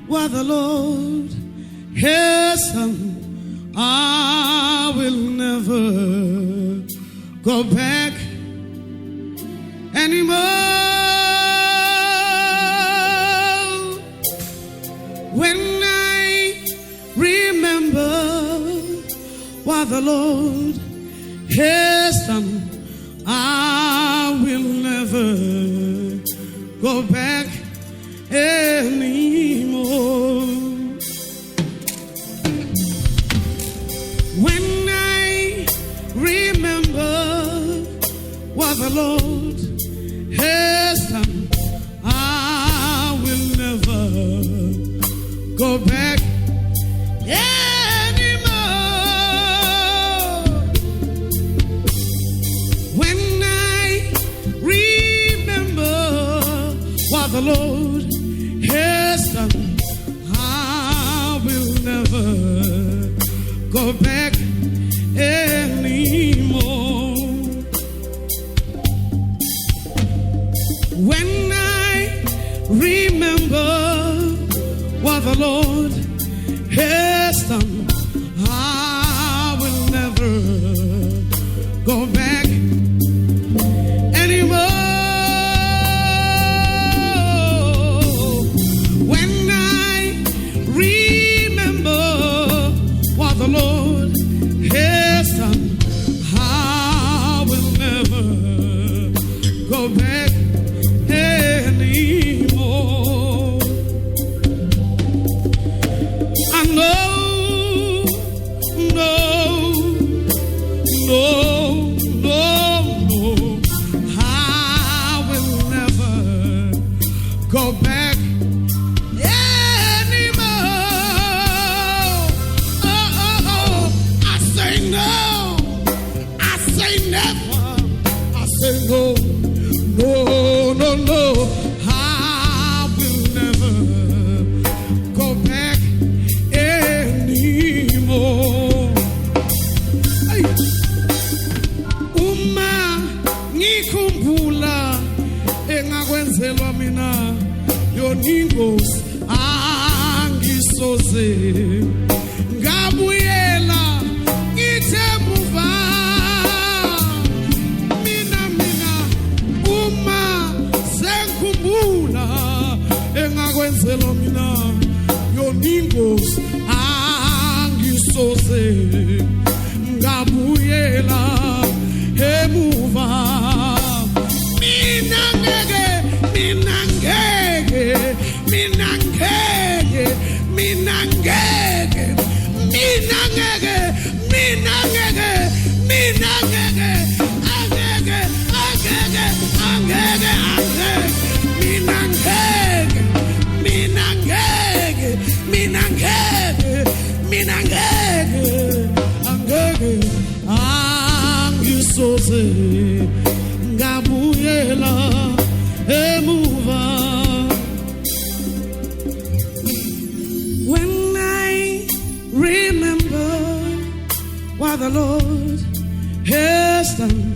what the Lord has done, I will never go back anymore. When I remember what the Lord has done, I will never go back anymore. When I remember what the Lord has done, I will never go back anymore. When I remember what the Lord has done, I will never go back anymore. When I remember what the Lord has done, I will never go back anymore. When I remember what the Lord has done, I will never go back anymore. I know, no, I will never go back anymore. I say no, I say never, I say no, I will never go back anymore. Hey. Uma ngikhumbula engakwenzelwa mina yoningos angisoze ngabuyela ngitemuva. Mina uma sengikhumbula engakwenzelwa mina yoningos angisoze ngabuyela emuva. Mina ngeke angisoze ngabuyela emuva. When I remember what the Lord has done,